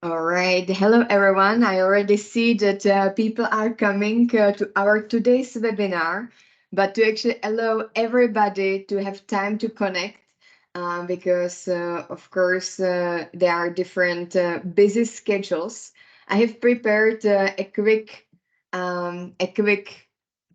All right. Hello, everyone. I already see that people are coming to our today's webinar, but to actually allow everybody to have time to connect, because of course there are different busy schedules. I have prepared a quick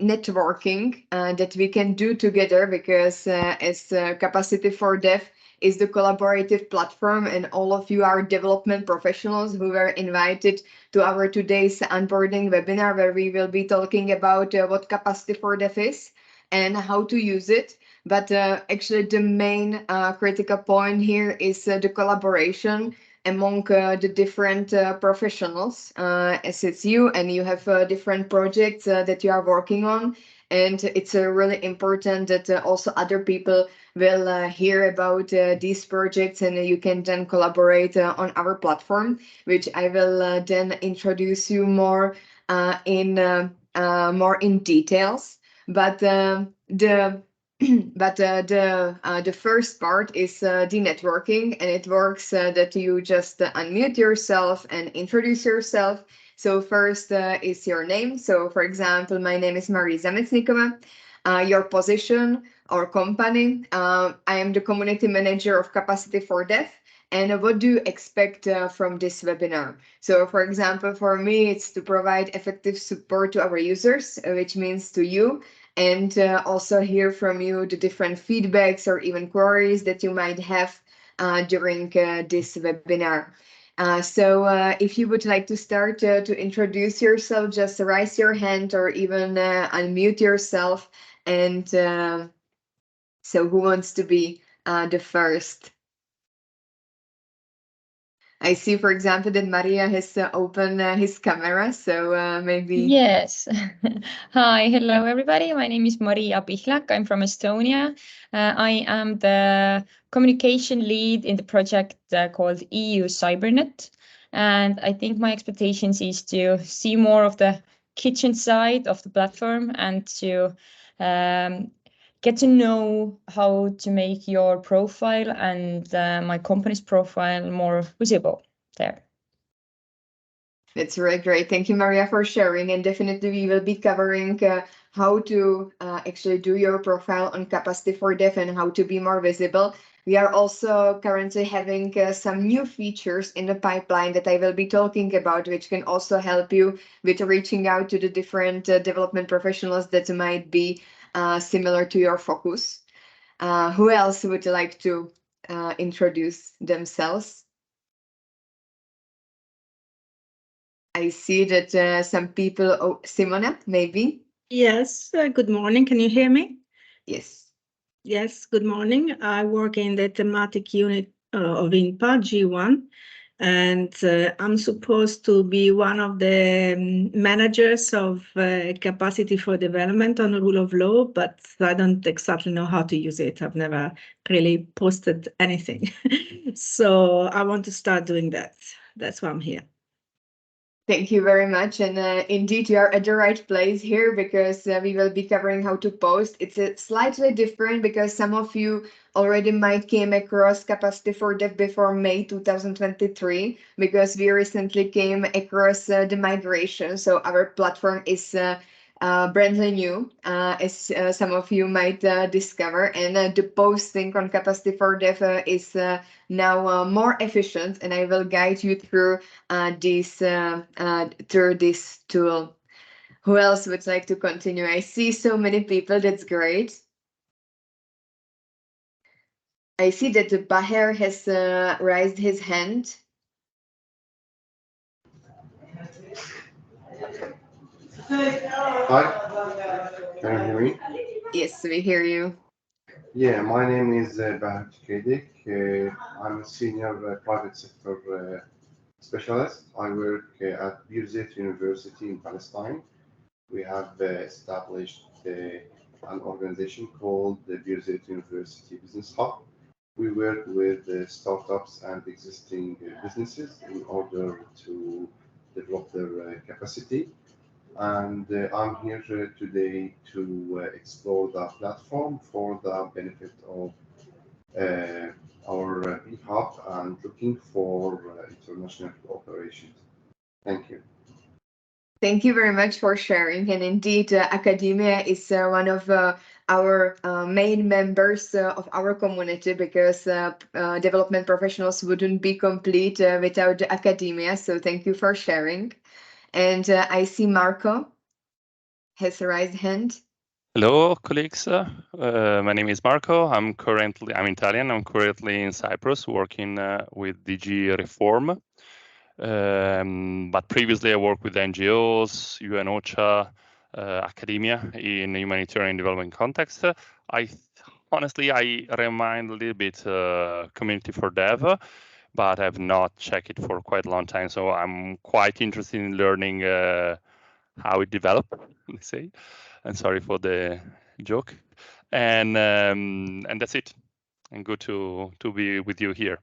networking that we can do together because as Capacity4dev is the collaborative platform, and all of you are development professionals who were invited to our today's onboarding webinar, where we will be talking about what Capacity4dev is and how to use it. But actually, the main critical point here is the collaboration among the different professionals, as it's you and you have different projects that you are working on. And it's really important that also other people will hear about these projects, and you can then collaborate on our platform, which I will then introduce you more in details. But the the first part is the networking, and it works that you just unmute yourself and introduce yourself. So first is your name. So for example, my name is Maria Zametsnikova. Your position or company. I am the community manager of Capacity4dev. And what do you expect from this webinar? So for example, for me, it's to provide effective support to our users, which means to you, and also hear from you the different feedbacks or even queries that you might have during this webinar. So if you would like to start to introduce yourself, just raise your hand or even unmute yourself. And so who wants to be the first? I see, for example, that Maria has opened his camera, so maybe. Yes. Hi, hello everybody. My name is Maria Pihlak. I'm from Estonia. I am the communication lead in the project called EU CyberNet. And I think my expectations is to see more of the kitchen side of the platform and to get to know how to make your profile and my company's profile more visible there. That's really great. Thank you, Maria, for sharing. And definitely we will be covering how to actually do your profile on Capacity4dev and how to be more visible. We are also currently having some new features in the pipeline that I will be talking about, which can also help you with reaching out to the different development professionals that might be similar to your focus. Who else would like to introduce themselves? I see that some people, Simona, maybe? Yes, good morning. Can you hear me? Yes. Yes, good morning. I work in the thematic unit of INPA G1, and I'm supposed to be one of the managers of capacity for development on the rule of law, but I don't exactly know how to use it. I've never really posted anything. So I want to start doing that. That's why I'm here. Thank you very much. And indeed, you are at the right place here because we will be covering how to post. It's slightly different because some of you already might came across Capacity4dev before May 2023, because we recently came across the migration. So our platform is brandly new, as some of you might discover. And the posting on Capacity4dev is now more efficient, and I will guide you through this tool. Who else would like to continue? I see so many people. That's great. I see that Baher has raised his hand. Hi, can you hear me? Yes, we hear you. Yeah, my name is Bahat Kedik. I'm a senior private sector specialist. I work at Birzeit University in Palestine. We have established an organization called the Birzeit University Business Hub. We work with startups and existing businesses in order to develop their capacity. And I'm here today to explore the platform for the benefit of our hub and looking for international operations. Thank you. Thank you very much for sharing. And indeed, academia is one of our main members of our community, because development professionals wouldn't be complete without academia. So thank you for sharing. And I see Marco has a raised hand. Hello, colleagues. My name is Marco. I'm Italian. I'm currently in Cyprus working with DG Reform. But previously I worked with NGOs, UN OCHA, academia in humanitarian development context. Honestly, I remind a little bit Capacity4dev, but I've not checked it for quite a long time. So I'm quite interested in learning how it developed, let's say. And sorry for the joke. And that's it. And good to be with you here.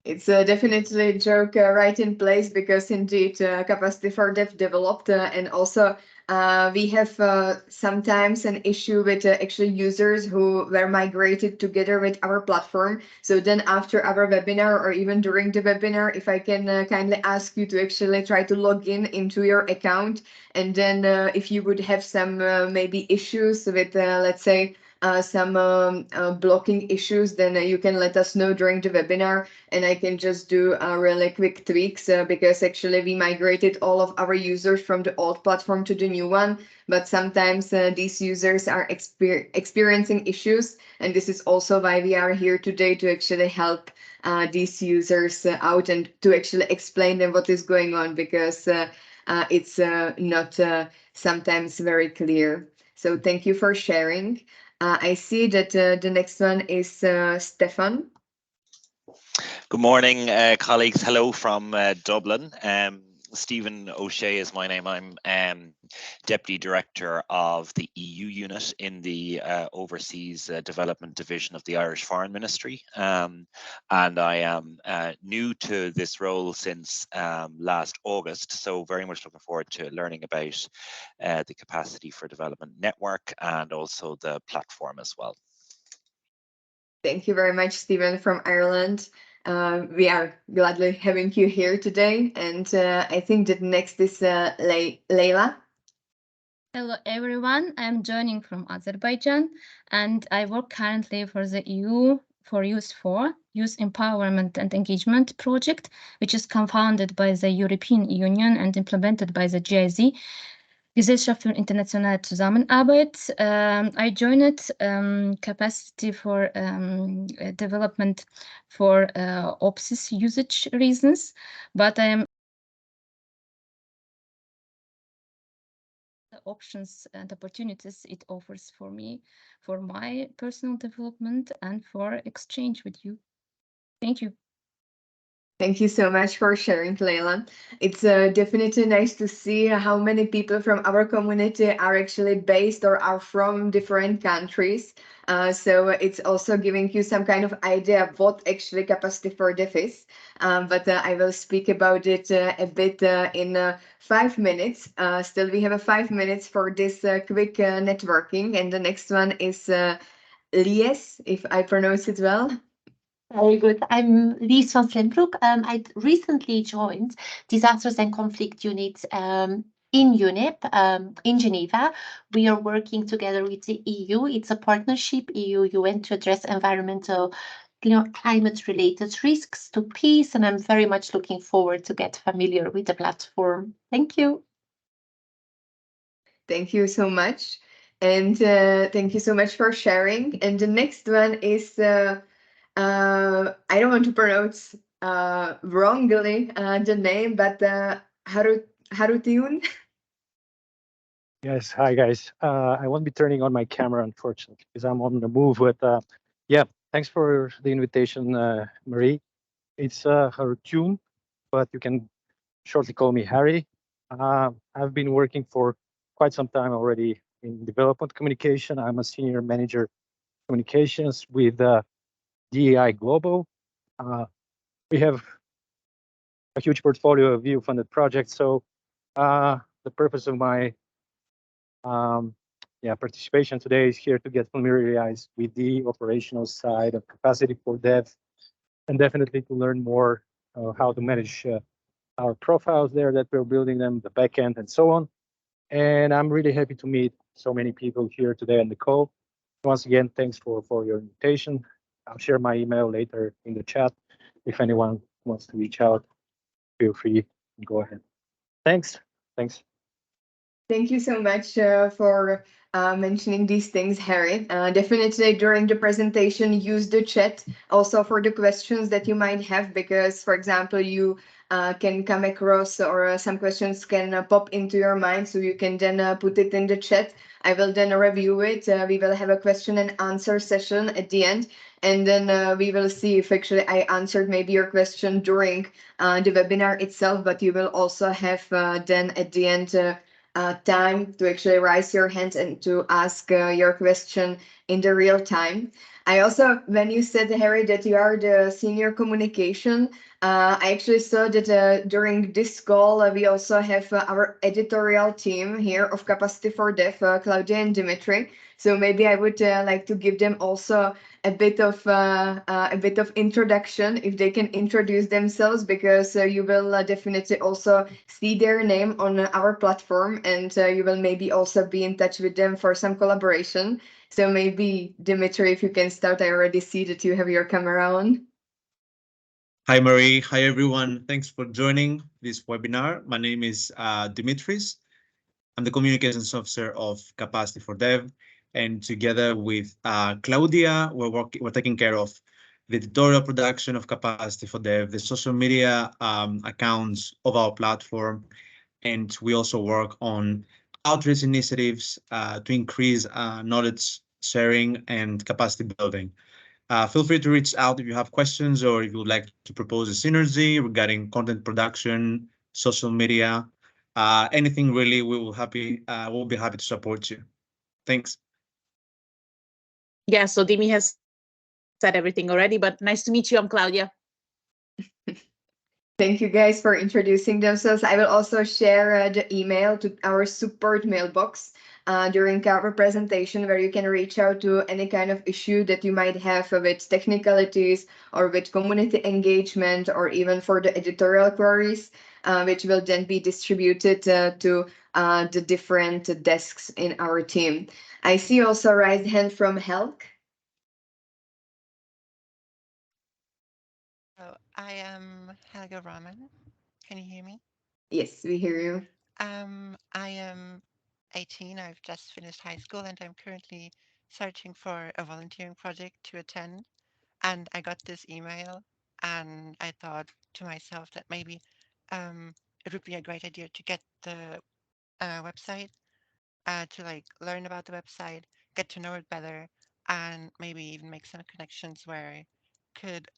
It's definitely a joke right in place, because indeed Capacity4dev developed and also we have sometimes an issue with actually users who were migrated together with our platform. So then after our webinar or even during the webinar, if I can kindly ask you to actually try to log in into your account, and then if you would have some maybe issues with let's say some blocking issues, then you can let us know during the webinar, and I can just do really quick tweaks because actually we migrated all of our users from the old platform to the new one, but sometimes these users are experiencing issues, and this is also why we are here today, to actually help these users out and to actually explain them what is going on, because it's not sometimes very clear. So thank you for sharing. I see that the next one is Stefan. Good morning, colleagues. Hello from Dublin. Stephen O'Shea is my name. I'm Deputy Director of the EU unit in the Overseas Development Division of the Irish Foreign Ministry. And I am new to this role since last August, so very much looking forward to learning about the Capacity4Development Network and also the platform as well. Thank you very much, Stephen from Ireland. We are gladly having you here today, and I think that next is Leila. Hello everyone, I'm joining from Azerbaijan, and I work currently for the EU for Youth Empowerment and Engagement project, which is co-founded by the European Union and implemented by the GIZ, Gesellschaft für internationale Zusammenarbeit. I joined Capacity for Development for OPSIS usage reasons, but I am the options and opportunities it offers for me, for my personal development and for exchange with you. Thank you. Thank you so much for sharing, Leila. It's definitely nice to see how many people from our community are actually based or are from different countries. So it's also giving you some kind of idea of what actually Capacity4dev is. But I will speak about it a bit in 5 minutes. Still, we have 5 minutes for this quick networking. And the next one is Lies, if I pronounce it well. Very good. I'm Lies van Slimbroek. I recently joined Disasters and Conflict Unit in UNEP in Geneva. We are working together with the EU. It's a partnership, EU-UN, to address environmental, climate-related risks to peace, and I'm very much looking forward to get familiar with the platform. Thank you. Thank you so much. And thank you so much for sharing. And the next one is I don't want to pronounce wrongly the name, but Harutiun. Yes, hi guys. I won't be turning on my camera, unfortunately, because I'm on the move. But yeah, thanks for the invitation, Marie. It's Harutiun, but you can shortly call me Harry. I've been working for quite some time already in development communication. I'm a senior manager communications with DEI Global. We have a huge portfolio of EU-funded projects. So the purpose of my participation today is here to get familiarized with the operational side of Capacity4dev, and definitely to learn more how to manage our profiles there that we're building them, the backend, and so on. And I'm really happy to meet so many people here today on the call. Once again, thanks for your invitation. I'll share my email later in the chat. If anyone wants to reach out, feel free, go ahead. Thanks. Thank you so much for mentioning these things, Harry. Definitely during the presentation, use the chat also for the questions that you might have, because, for example, you can come across or some questions can pop into your mind, so you can then put it in the chat. I will then review it. We will have a question and answer session at the end, and then we will see if actually I answered maybe your question during the webinar itself, but you will also have then at the end time to actually raise your hand and to ask your question in the real time. I also, when you said, Harry, that you are the senior communication, I actually saw that during this call, we also have our editorial team here of Capacity4dev, Claudia and Dimitri. So maybe I would like to give them also a bit of introduction, if they can introduce themselves, because you will definitely also see their name on our platform, and you will maybe also be in touch with them for some collaboration. So maybe Dimitri, if you can start. I already see that you have your camera on. Hi, Marie. Hi, everyone. Thanks for joining this webinar. My name is Dimitris. I'm the Communications Officer of Capacity4dev, and together with Claudia, we're taking care of the editorial production of Capacity4dev, the social media accounts of our platform, and we also work on outreach initiatives to increase knowledge sharing and capacity building. Feel free to reach out if you have questions or if you would like to propose a synergy regarding content production, social media, anything really. We'll be happy to support you. Thanks. Yeah, so Dimi has said everything already, but nice to meet you. I'm Claudia. Thank you guys for introducing themselves. I will also share the email to our support mailbox during our presentation, where you can reach out to any kind of issue that you might have with technicalities or with community engagement, or even for the editorial queries, which will then be distributed to the different desks in our team. I see also a raised hand from Helk. Oh, I am Helga Rahman. Can you hear me? Yes, we hear you. I am 18. I've just finished high school and I'm currently searching for a volunteering project to attend. And I got this email and I thought to myself that maybe it would be a great idea to get the website, to like learn about the website, get to know it better, and maybe even make some connections where I could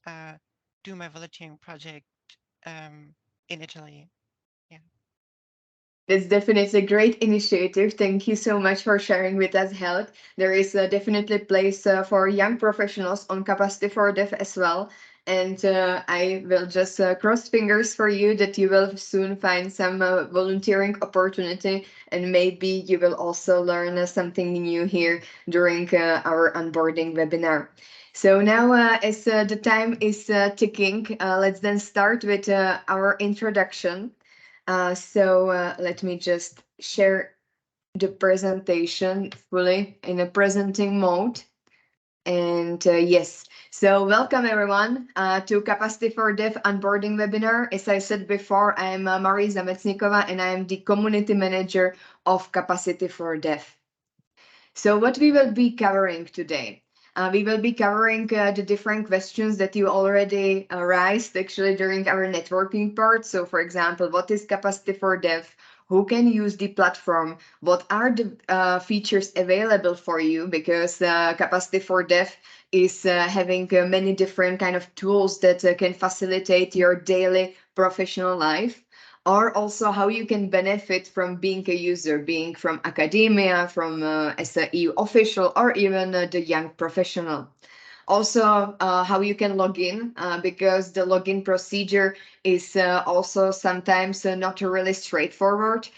do my volunteering project in Italy. Yeah. That's definitely a great initiative. Thank you so much for sharing with us, Helg. There is definitely a place for young professionals on Capacity4dev as well. And I will just cross fingers for you that you will soon find some volunteering opportunity, and maybe you will also learn something new here during our onboarding webinar. So now, as the time is ticking, let's then start with our introduction. So let me just share the presentation fully in a presenting mode. And yes, so welcome everyone to Capacity4dev onboarding webinar. As I said before, I'm Marie Zametsnikova and I'm the community manager of Capacity4dev. So what we will be covering today? We will be covering the different questions that you already raised actually during our networking part. So for example, what is Capacity4dev? Who can use the platform? What are the features available for you? Because Capacity4dev is having many different kind of tools that can facilitate your daily professional life, or also how you can benefit from being a user, being from academia, from as an EU official, or even the young professional. Also, how you can log in, because the login procedure is also sometimes not really straightforward.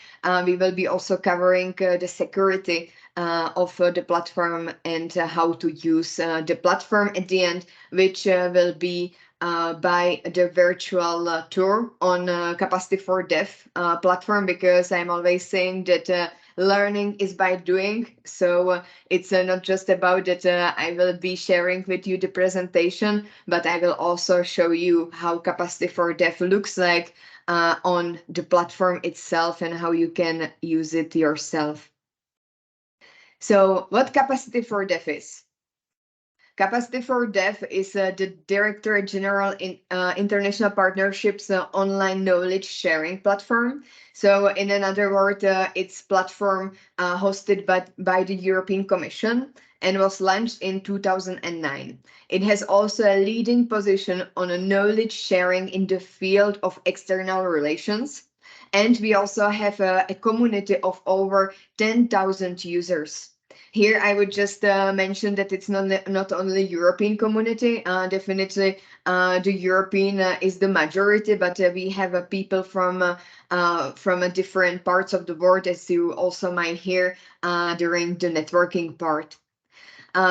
We will be also covering the security of the platform and how to use the platform at the end, which will be by the virtual tour on Capacity4dev platform, because I'm always saying that learning is by doing. So it's not just about that I will be sharing with you the presentation, but I will also show you how Capacity4dev looks like on the platform itself and how you can use it yourself. So what Capacity4dev is? Capacity4dev is the Directorate General in International Partnerships online knowledge sharing platform. So in another word, it's platform hosted by the European Commission and was launched in 2009. It has also a leading position on a knowledge sharing in the field of external relations. And we also have a community of over 10,000 users. Here, I would just mention that it's not only European community. Definitely, the European is the majority, but we have people from different parts of the world, as you also might hear during the networking part.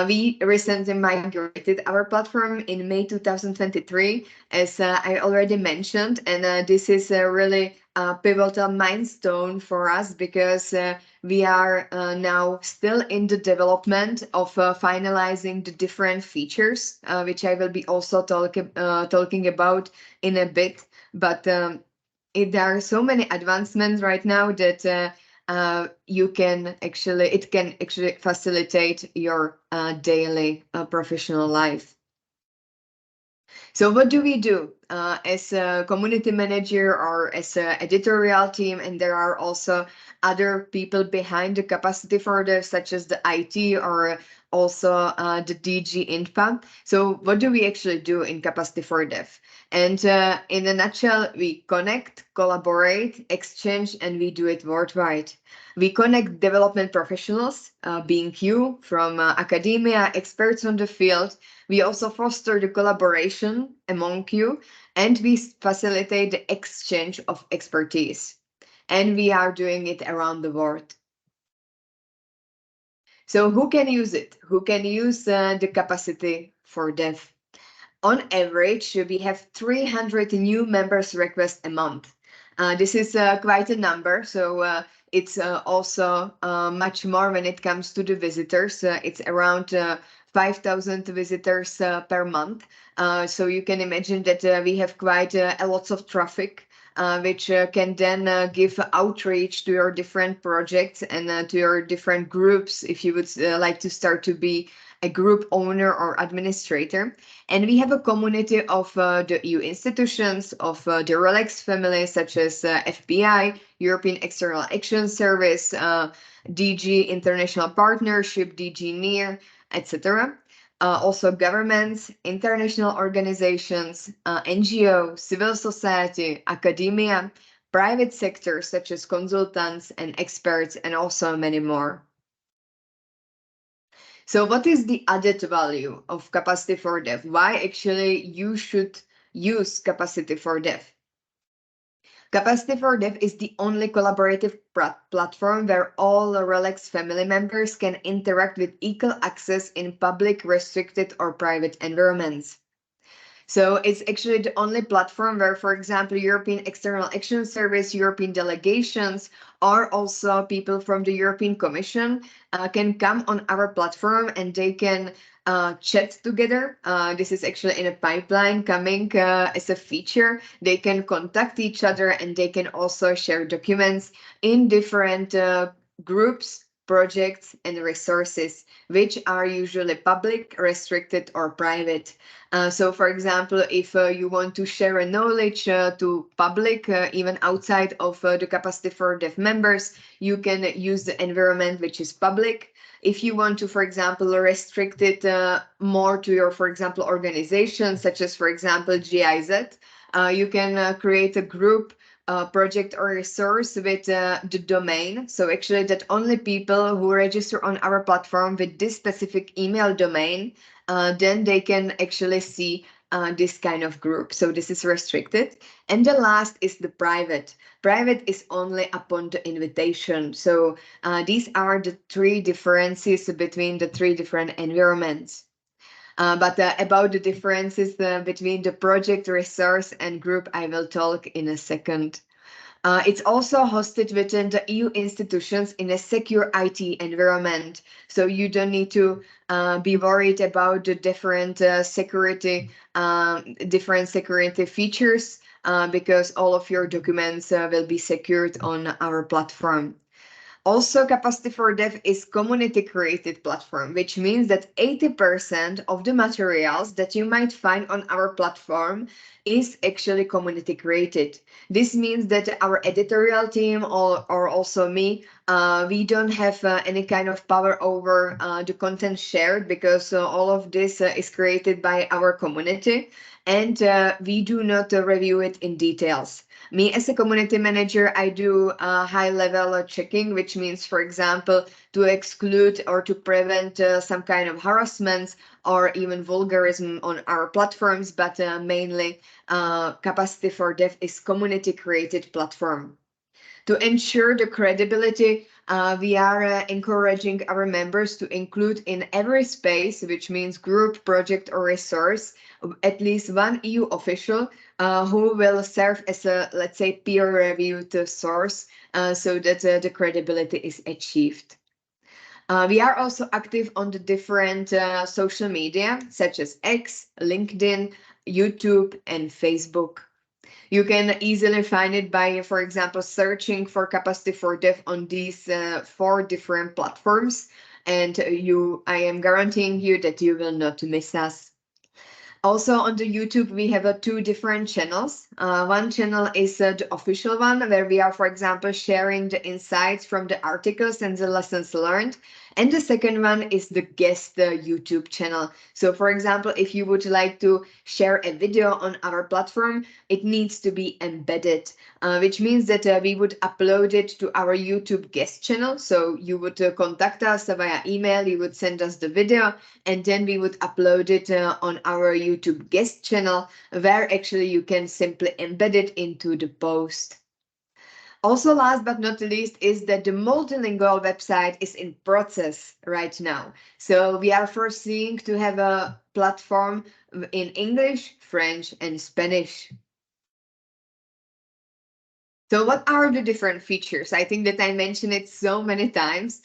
We recently migrated our platform in May 2023, as I already mentioned, and this is a really pivotal milestone for us, because we are now still in the development of finalizing the different features, which I will be also talking about in a bit. But there are so many advancements right now that it can actually facilitate your daily professional life. So what do we do as a community manager or as an editorial team? And there are also other people behind the Capacity4dev, such as the IT or also the DG INPA. So what do we actually do in Capacity4dev? And in a nutshell, we connect, collaborate, exchange, and we do it worldwide. We connect development professionals, being you, from academia, experts on the field. We also foster the collaboration among you, and we facilitate the exchange of expertise. And we are doing it around the world. So who can use it? Who can use the Capacity4dev? On average, we have 300 new members requests a month. This is quite a number, so it's also much more when it comes to the visitors. It's around 5,000 visitors per month. So you can imagine that we have quite a lots of traffic, which can then give outreach to your different projects and to your different groups, if you would like to start to be a group owner or administrator. And we have a community of the EU institutions, of the RELEX family, such as FBI, European External Action Service, DG International Partnership, DG NEAR, etc. Also governments, international organizations, NGO, civil society, academia, private sector, such as consultants and experts, and also many more. So what is the added value of Capacity4dev? Why actually you should use Capacity4dev? Capacity4dev is the only collaborative platform where all RELEX family members can interact with equal access in public, restricted, or private environments. So it's actually the only platform where, for example, European External Action Service, European delegations, or also people from the European Commission can come on our platform and they can chat together. This is actually in a pipeline coming as a feature. They can contact each other and they can also share documents in different groups, projects, and resources, which are usually public, restricted, or private. So, for example, if you want to share a knowledge to public, even outside of the Capacity4dev members, you can use the environment which is public. If you want to, for example, restrict it more to your, for example, organization, such as, for example, GIZ, you can create a group project or resource with the domain. So actually that only people who register on our platform with this specific email domain, then they can actually see this kind of group. So this is restricted. And the last is the private. Private is only upon the invitation. So these are the three differences between the three different environments. But about the differences between the project, resource, and group, I will talk in a second. It's also hosted within the EU institutions in a secure IT environment. So you don't need to be worried about the different security features because all of your documents will be secured on our platform. Also, Capacity4dev is community-created platform, which means that 80% of the materials that you might find on our platform is actually community-created. This means that our editorial team or also me, we don't have any kind of power over the content shared because all of this is created by our community and we do not review it in details. Me as a community manager, I do high level checking, which means, for example, to exclude or to prevent some kind of harassment or even vulgarism on our platforms, but mainly Capacity4dev is community created platform. To ensure the credibility, we are encouraging our members to include in every space, which means group, project, or resource, at least one EU official who will serve as a, let's say, peer-reviewed source so that the credibility is achieved. We are also active on the different social media, such as X, LinkedIn, YouTube, and Facebook. You can easily find it by, for example, searching for Capacity4dev on these 4 different platforms. And I am guaranteeing you that you will not miss us. Also on the YouTube, we have 2 different channels. One channel is the official one, where we are, for example, sharing the insights from the articles and the lessons learned. And the second one is the guest YouTube channel. So, for example, if you would like to share a video on our platform, it needs to be embedded, which means that we would upload it to our YouTube guest channel. So you would contact us via email, you would send us the video, and then we would upload it on our YouTube guest channel, where actually you can simply embed it into the post. Also, last but not least, is that the multilingual website is in process right now. So we are foreseeing to have a platform in English, French, and Spanish. So what are the different features? I think that I mentioned it so many times,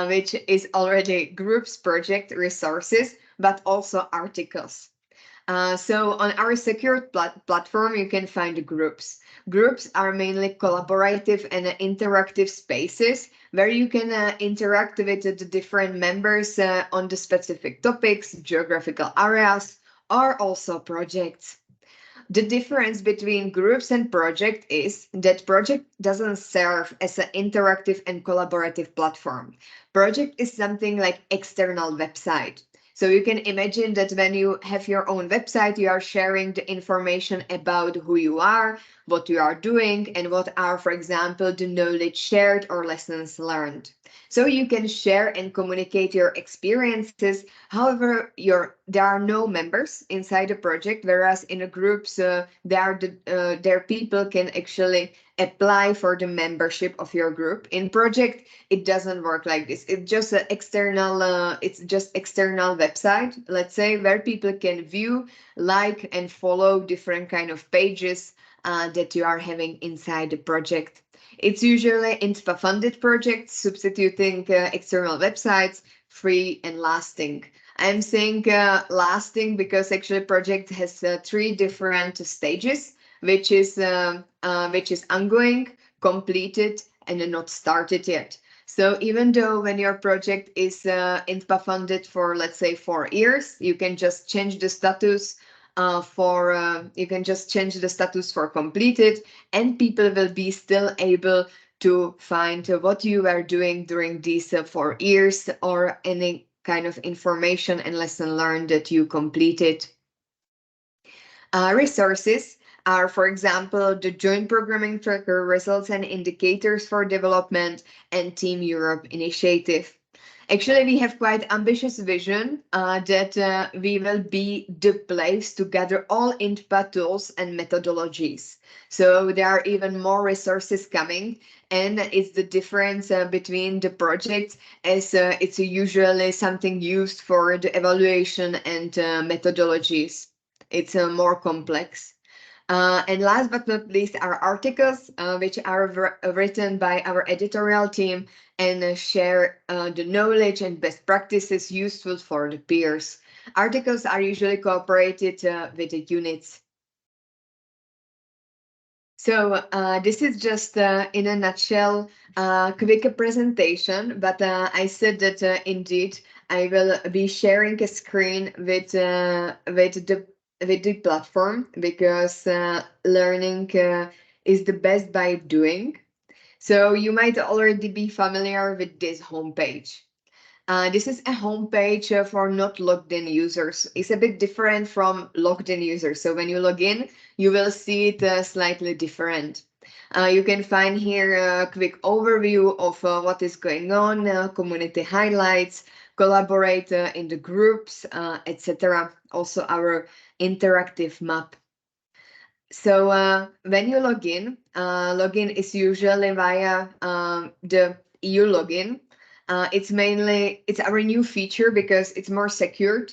which is already groups, project, resources, but also articles. So on our secure platform, you can find groups. Groups are mainly collaborative and interactive spaces where you can interact with the different members on the specific topics, geographical areas, or also projects. The difference between groups and project is that project doesn't serve as an interactive and collaborative platform. Project is something like external website. So you can imagine that when you have your own website, you are sharing the information about who you are, what you are doing, and what are, for example, the knowledge shared or lessons learned. So you can share and communicate your experiences. However, there are no members inside the project, whereas in the groups, their people can actually apply for the membership of your group. In project, it doesn't work like this. It's just an external website, let's say, where people can view, like, and follow different kind of pages that you are having inside the project. It's usually INSPA-funded projects, substituting external websites, free and lasting. I'm saying lasting because actually project has 3 different stages, which is ongoing, completed, and not started yet. So even though when your project is INSPA funded for, let's say, 4 years, you can just change the status for completed, and people will be still able to find what you were doing during these 4 years or any kind of information and lesson learned that you completed. Resources are, for example, the Joint Programming Tracker, Results and Indicators for Development, and Team Europe initiative. Actually, we have quite ambitious vision that we will be the place to gather all INPA tools and methodologies. So there are even more resources coming, and it's the difference between the projects, as it's usually something used for the evaluation and methodologies. It's more complex. And last but not least, our articles, which are written by our editorial team and share the knowledge and best practices useful for the peers. Articles are usually cooperated with the units. So this is just in a nutshell, quick presentation, but I said that indeed I will be sharing a screen with the platform, because learning is the best by doing. So you might already be familiar with this homepage. This is a homepage for not logged in users. It's a bit different from logged in users. So when you log in, you will see it slightly different. You can find here a quick overview of what is going on, community highlights, collaborate in the groups, etc. Also our interactive map. So when you login is usually via the EU login. It's our new feature because it's more secured.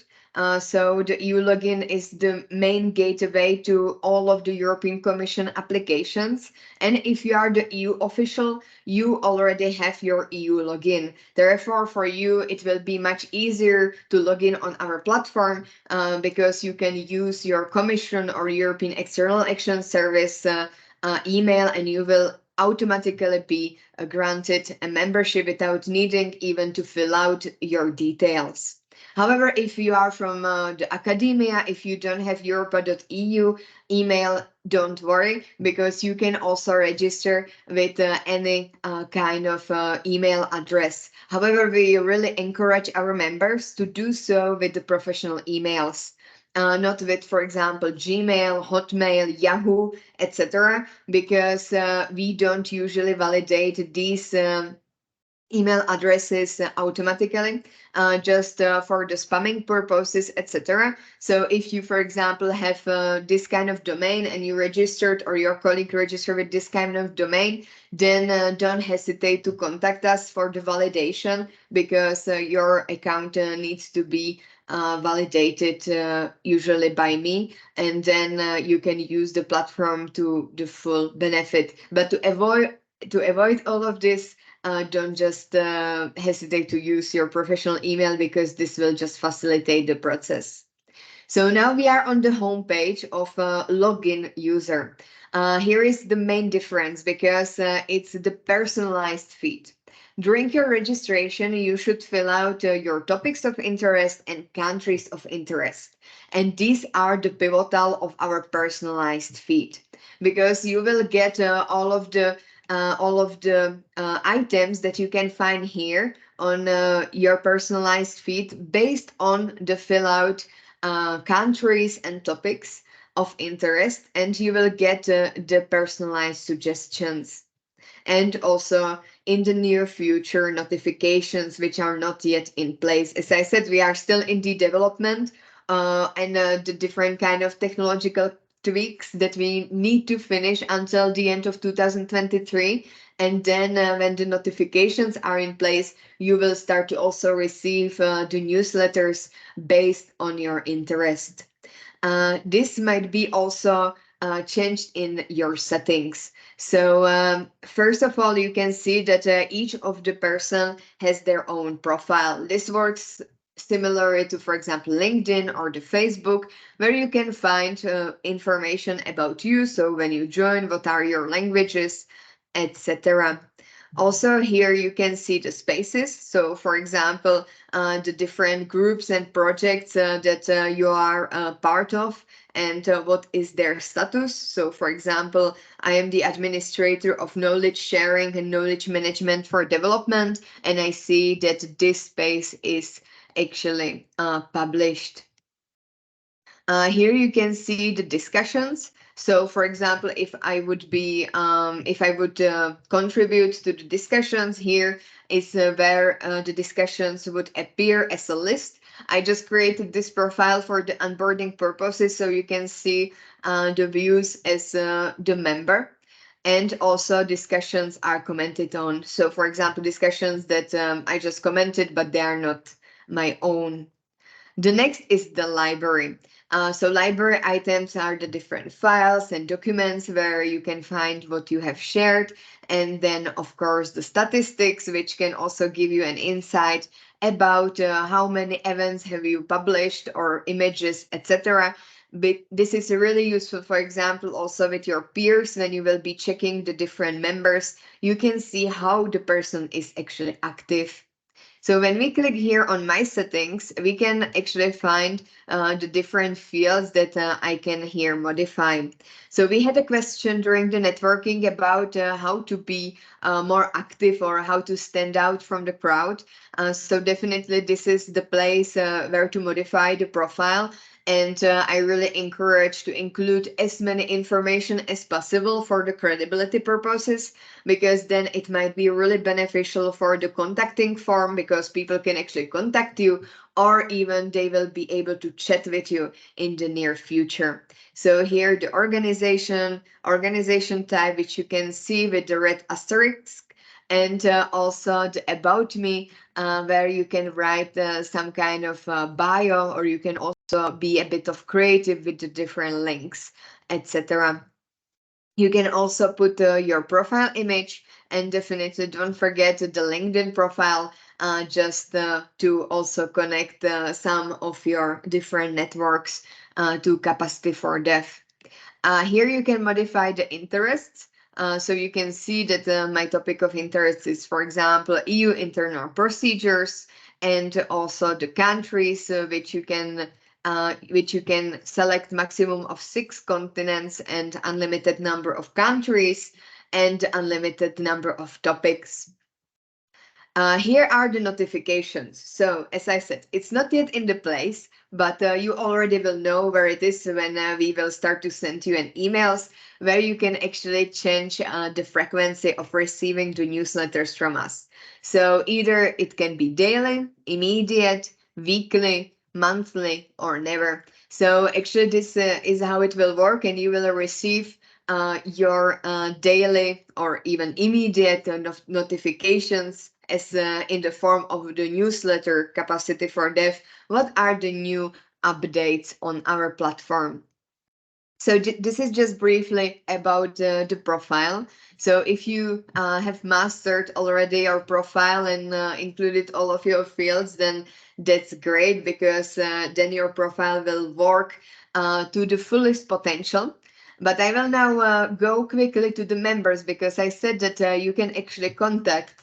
So the EU login is the main gateway to all of the European Commission applications. And if you are the EU official, you already have your EU login. Therefore, for you, it will be much easier to log in on our platform because you can use your Commission or European External Action Service email, and you will automatically be granted a membership without needing even to fill out your details. However, if you are from the academia, if you don't have europa.eu email, don't worry, because you can also register with any kind of email address. However, we really encourage our members to do so with the professional emails. Not with, for example, Gmail, Hotmail, Yahoo, etc., because we don't usually validate these email addresses automatically, just for the spamming purposes, etc. So if you, for example, have this kind of domain and you registered, or your colleague registered with this kind of domain, then don't hesitate to contact us for the validation, because your account needs to be validated usually by me, and then you can use the platform to the full benefit. But to avoid all of this, don't just hesitate to use your professional email, because this will just facilitate the process. So now we are on the homepage of login user. Here is the main difference, because it's the personalized feed. During your registration, you should fill out your topics of interest and countries of interest. And these are the pivotal of our personalized feed, because you will get all of the items that you can find here on your personalized feed based on the fill out countries and topics of interest, and you will get the personalized suggestions. And also in the near future, notifications which are not yet in place. As I said, we are still in the development and the different kind of technological tweaks that we need to finish until the end of 2023. And then when the notifications are in place, you will start to also receive the newsletters based on your interest. This might be also changed in your settings. So first of all, you can see that each of the person has their own profile. This works similar to, for example, LinkedIn or the Facebook, where you can find information about you. So when you join, what are your languages, etc. Also here you can see the spaces. So for example, the different groups and projects that you are part of, and what is their status. So for example, I am the administrator of knowledge sharing and knowledge management for development, and I see that this space is actually published. Here you can see the discussions. So, for example, if I would contribute to the discussions, here is where the discussions would appear as a list. I just created this profile for the onboarding purposes, so you can see the views as the member. And also discussions are commented on. So, for example, discussions that I just commented, but they are not my own. The next is the library. So library items are the different files and documents where you can find what you have shared. And then, of course, the statistics, which can also give you an insight about how many events have you published or images, etc. But this is really useful, for example, also with your peers when you will be checking the different members. You can see how the person is actually active. So when we click here on my settings, we can actually find the different fields that I can here modify. So we had a question during the networking about how to be more active or how to stand out from the crowd. So definitely this is the place where to modify the profile. And I really encourage to include as many information as possible for the credibility purposes, because then it might be really beneficial for the contacting form, because people can actually contact you, or even they will be able to chat with you in the near future. So here the organization type, which you can see with the red asterisk, and also the about me, where you can write some kind of bio, or you can also be a bit of creative with the different links, etc. You can also put your profile image, and definitely don't forget the LinkedIn profile, just to also connect some of your different networks to Capacity4dev. Here you can modify the interests. So you can see that my topic of interest is, for example, EU internal procedures, and also the countries which you can select maximum of 6 continents and unlimited number of countries and unlimited number of topics. Here are the notifications. So as I said, it's not yet in the place, but you already will know where it is when we will start to send you an emails, where you can actually change the frequency of receiving the newsletters from us. So either it can be daily, immediate, weekly, monthly, or never. So actually this is how it will work, and you will receive your daily or even immediate notifications as in the form of the newsletter Capacity4dev. What are the new updates on our platform? So this is just briefly about the profile. So if you have mastered already your profile and included all of your fields, then that's great, because then your profile will work to the fullest potential. But I will now go quickly to the members, because I said that you can actually contact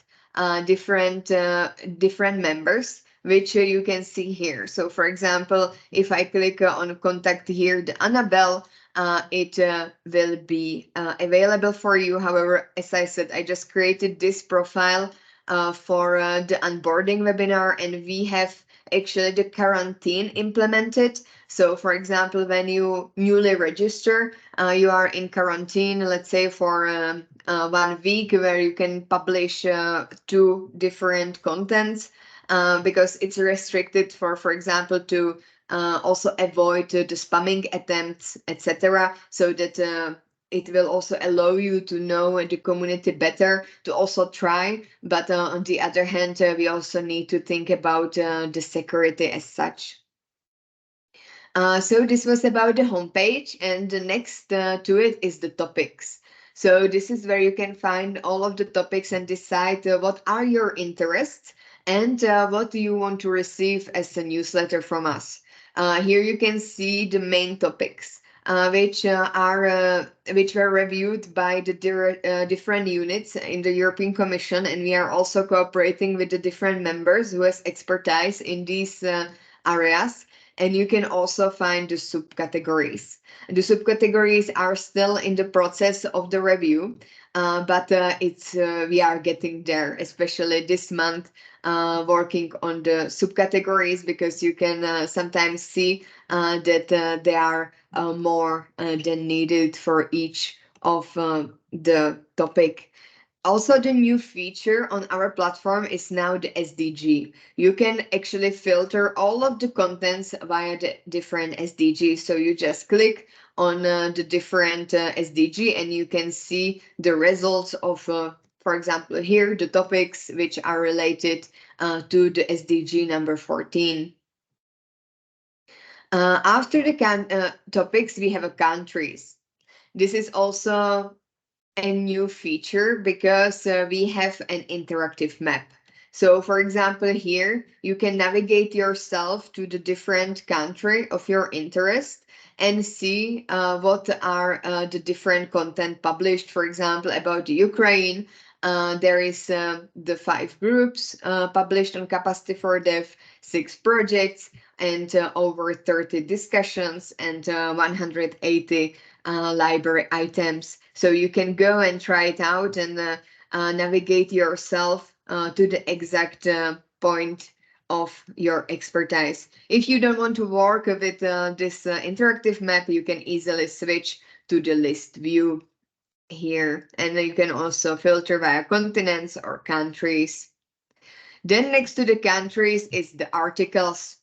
different members, which you can see here. So for example, if I click on contact here, the Annabelle, it will be available for you. However, as I said, I just created this profile for the onboarding webinar, and we have actually the quarantine implemented. So for example, when you newly register, you are in quarantine, let's say for 1 week, where you can publish 2 different contents, because it's restricted for example, to also avoid the spamming attempts, etc. So that it will also allow you to know the community better, to also try. But on the other hand, we also need to think about the security as such. So this was about the homepage, and the next to it is the topics. So this is where you can find all of the topics and decide what are your interests, and what do you want to receive as a newsletter from us. Here you can see the main topics, which were reviewed by the different units in the European Commission, and we are also cooperating with the different members who has expertise in these areas. And you can also find the subcategories. The subcategories are still in the process of the review. but we are getting there, especially this month, working on the subcategories, because you can sometimes see that they are more than needed for each of the topic. Also, the new feature on our platform is now the SDG. You can actually filter all of the contents via the different SDGs. So you just click on the different SDG and you can see the results of, for example, here, the topics which are related to the SDG number 14. After the topics, we have countries. This is also a new feature because we have an interactive map. So for example, here you can navigate yourself to the different country of your interest and see what are the different content published. For example, about the Ukraine, there is the 5 groups published on Capacity4dev, 6 projects, and over 30 discussions and 180 library items. So you can go and try it out and navigate yourself to the exact point of your expertise. If you don't want to work with this interactive map, you can easily switch to the list view here. And you can also filter via continents or countries. Then next to the countries is the articles.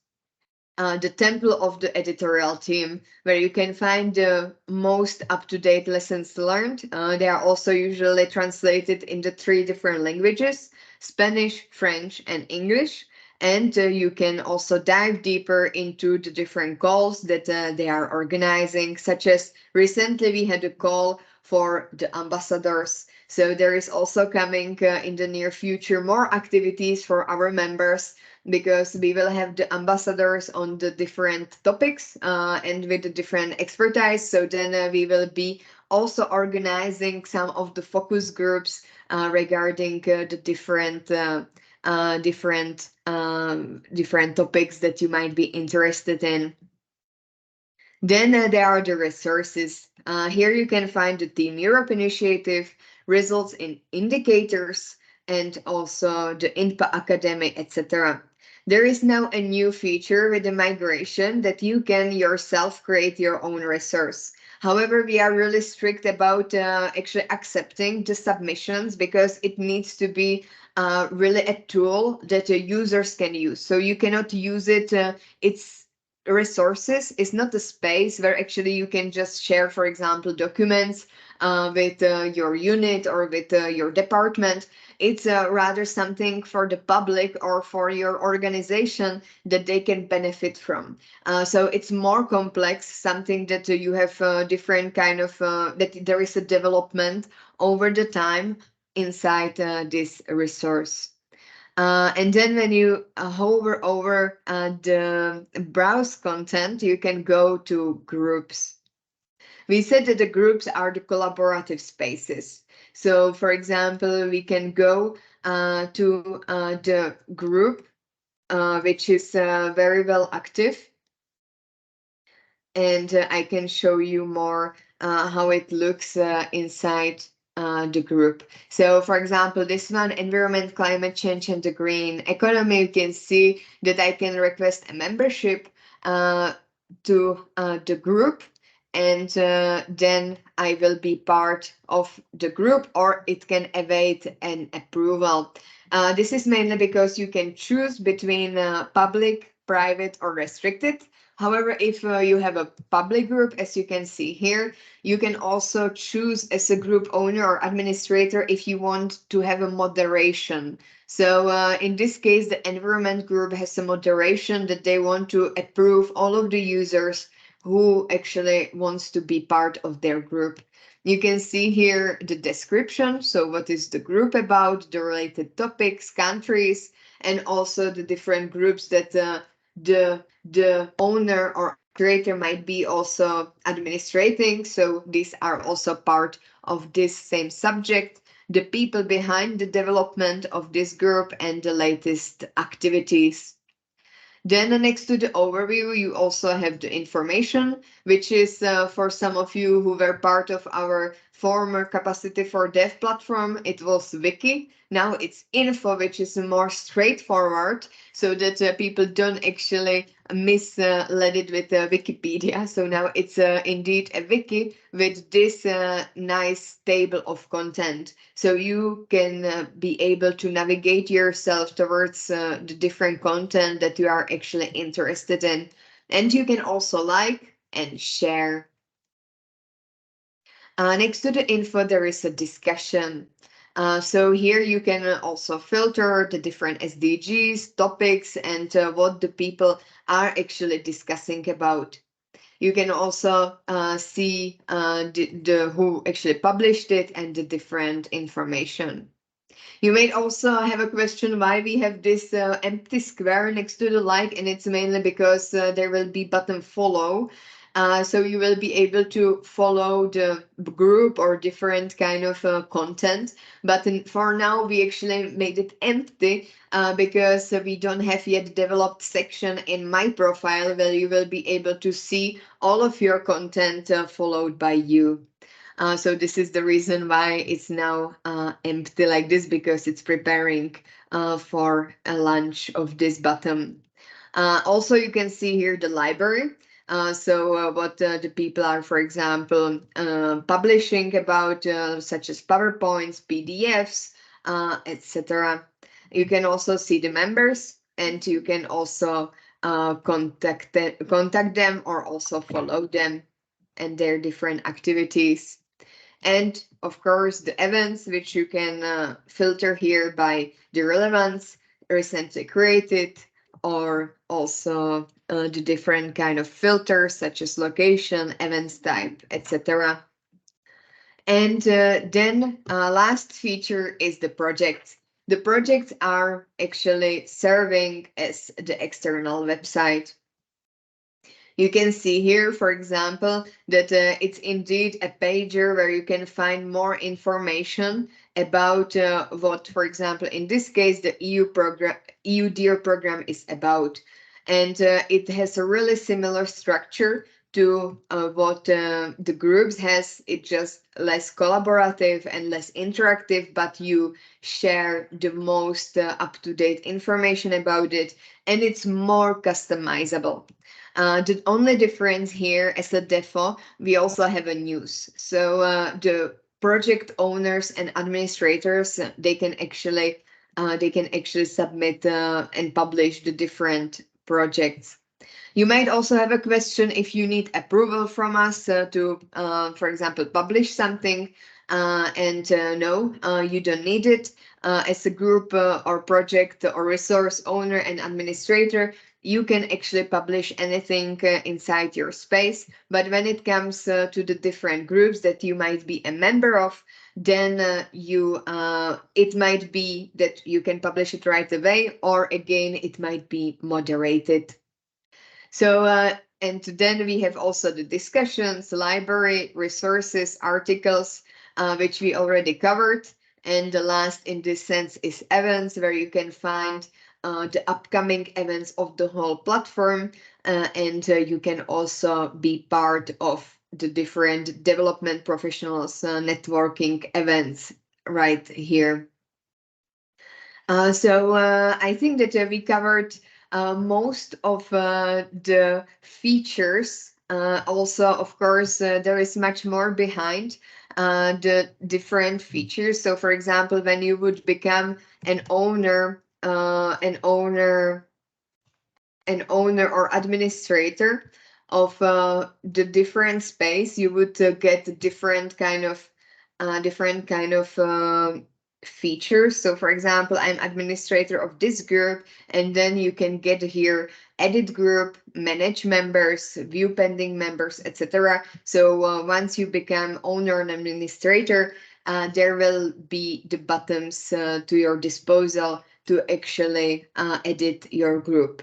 The temple of the editorial team, where you can find the most up-to-date lessons learned. They are also usually translated into 3 different languages, Spanish, French, and English. And you can also dive deeper into the different goals that they are organizing, such as recently we had a call for the ambassadors. So there is also coming in the near future more activities for our members, because we will have the ambassadors on the different topics and with the different expertise. So then we will be also organizing some of the focus groups regarding the different topics that you might be interested in. Then there are the resources. Here you can find the Team Europe initiative, results in indicators, and also the INPA Academy, etc. There is now a new feature with the migration that you can yourself create your own resource. However, we are really strict about actually accepting the submissions, because it needs to be really a tool that users can use. So you cannot use it, it's resources is not a space where actually you can just share, for example, documents with your unit or with your department. It's rather something for the public or for your organization that they can benefit from. So it's more complex, something that you have different kind of, that there is a development over the time inside this resource. And then when you hover over the browse content, you can go to groups. We said that the groups are the collaborative spaces. So for example, we can go to the group, which is very well active. And I can show you more how it looks inside the group. So for example, this one, environment, climate change, and the green economy, you can see that I can request a membership to the group, and then I will be part of the group, or it can await an approval. This is mainly because you can choose between public, private, or restricted. However, if you have a public group, as you can see here, you can also choose as a group owner or administrator if you want to have a moderation. So in this case, the environment group has a moderation that they want to approve all of the users who actually wants to be part of their group. You can see here the description. So what is the group about, the related topics, countries, and also the different groups that the owner or creator might be also administrating. So these are also part of this same subject, the people behind the development of this group and the latest activities. Then next to the overview, you also have the information, which is for some of you who were part of our former Capacity4dev platform, it was wiki. Now it's info, which is more straightforward, so that people don't actually mislead it with Wikipedia. So now it's indeed a wiki with this nice table of content. So you can be able to navigate yourself towards the different content that you are actually interested in. And you can also like and share. Next to the info, there is a discussion. So here you can also filter the different SDGs, topics, and what the people are actually discussing about. You can also see the who actually published it and the different information. You may also have a question why we have this empty square next to the like, and it's mainly because there will be button follow. So you will be able to follow the group or different kind of content. But for now, we actually made it empty because we don't have yet developed section in my profile where you will be able to see all of your content followed by you. So this is the reason why it's now empty like this, because it's preparing for a launch of this button. Also, you can see here the library. So what the people are, for example, publishing about, such as PowerPoints, PDFs, etc. You can also see the members, and you can also contact them or also follow them and their different activities. And of course, the events, which you can filter here by the relevance, recently created, or also the different kind of filters such as location, events type, etc. And then last feature is the projects. The projects are actually serving as the external website. You can see here, for example, that it's indeed a pager where you can find more information about what, for example, in this case, the EU DEAR program is about. And it has a really similar structure to what the groups has. It's just less collaborative and less interactive, but you share the most up-to-date information about it, and it's more customizable. The only difference here is a default, we also have a news. So the project owners and administrators, they can actually submit and publish the different projects. You might also have a question if you need approval from us to, for example, publish something. And no, you don't need it. As a group or project or resource owner and administrator, you can actually publish anything inside your space. But when it comes to the different groups that you might be a member of, then it might be that you can publish it right away, or again, it might be moderated. So, and then we have also the discussions, library, resources, articles, which we already covered. And the last in this sense is events, where you can find the upcoming events of the whole platform. And you can also be part of the different development professionals networking events right here. So I think that we covered most of the features. Also, of course, there is much more behind the different features. So, for example, when you would become an owner or administrator of the different space, you would get different kind of features. So for example, I'm administrator of this group, and then you can get here edit group, manage members, view pending members, etc. So once you become owner and administrator, there will be the buttons to your disposal to actually edit your group.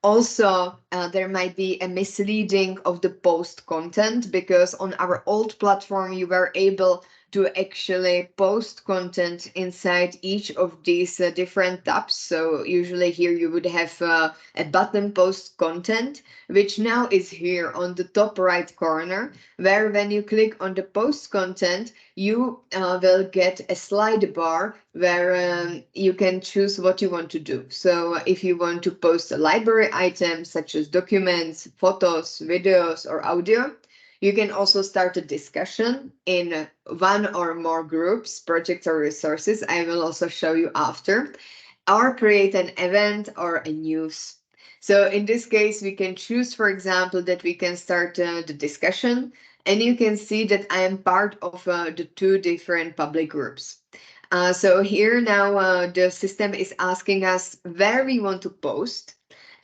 Also, there might be a misleading of the post content, because on our old platform, you were able to actually post content inside each of these different tabs. So usually here you would have a button post content, which now is here on the top right corner, where when you click on the post content, you will get a slide bar where you can choose what you want to do. So if you want to post a library item such as documents, photos, videos, or audio, you can also start a discussion in one or more groups, projects, or resources. I will also show you after, or create an event or a news. So in this case, we can choose, for example, that we can start the discussion, and you can see that I am part of the two different public groups. So here now the system is asking us where we want to post.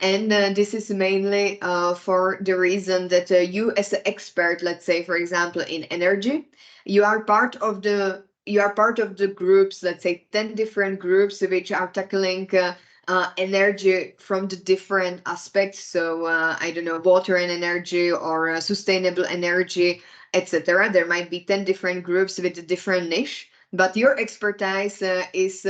And this is mainly for the reason that you as an expert, let's say, for example, in energy, you are part of the groups, let's say 10 different groups which are tackling energy from the different aspects. So I don't know, water and energy or sustainable energy, etc. There might be 10 different groups with a different niche, but your expertise is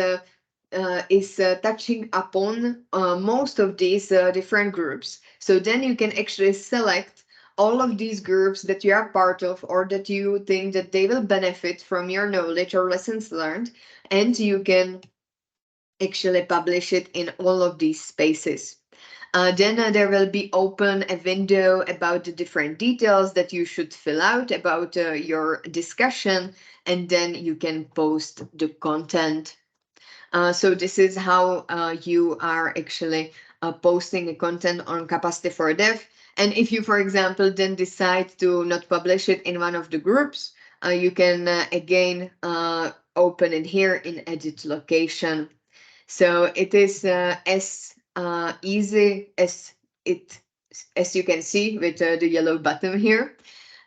touching upon most of these different groups. So then you can actually select all of these groups that you are part of or that you think that they will benefit from your knowledge or lessons learned, and you can actually publish it in all of these spaces. Then there will be open a window about the different details that you should fill out about your discussion, and then you can post the content. So this is how you are actually posting a content on Capacity4dev. And if you, for example, then decide to not publish it in one of the groups, you can again open it here in edit location. So it is as easy as you can see with the yellow button here.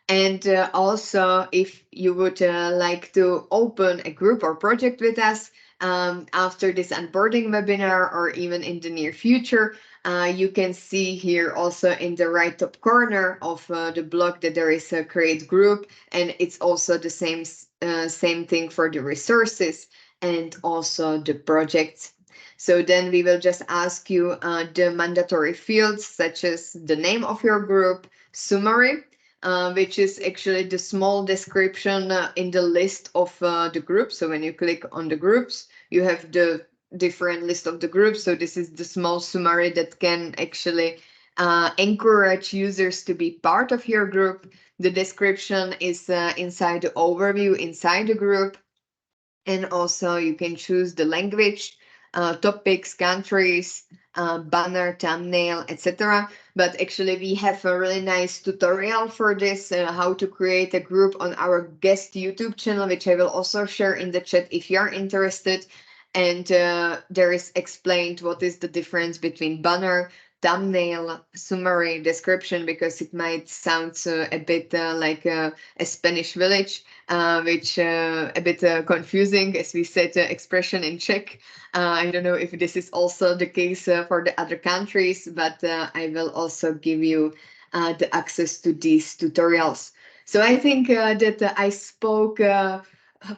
And also, if you would like to open a group or project with us after this onboarding webinar or even in the near future, you can see here also in the right top corner of the blog that there is a create group, and it's also the same thing for the resources and also the projects. So then we will just ask you the mandatory fields such as the name of your group, summary, which is actually the small description in the list of the groups. So when you click on the groups, you have the different list of the groups. So this is the small summary that can actually encourage users to be part of your group. The description is inside the overview, inside the group. And also you can choose the language, topics, countries, banner, thumbnail, etc. But actually we have a really nice tutorial for this, how to create a group on our guest YouTube channel, which I will also share in the chat if you are interested. And there is explained what is the difference between banner, thumbnail, summary, description, because it might sound a bit like a Spanish village, which a bit confusing, as we said, expression in Czech. I don't know if this is also the case for the other countries, but I will also give you the access to these tutorials. So I think that I spoke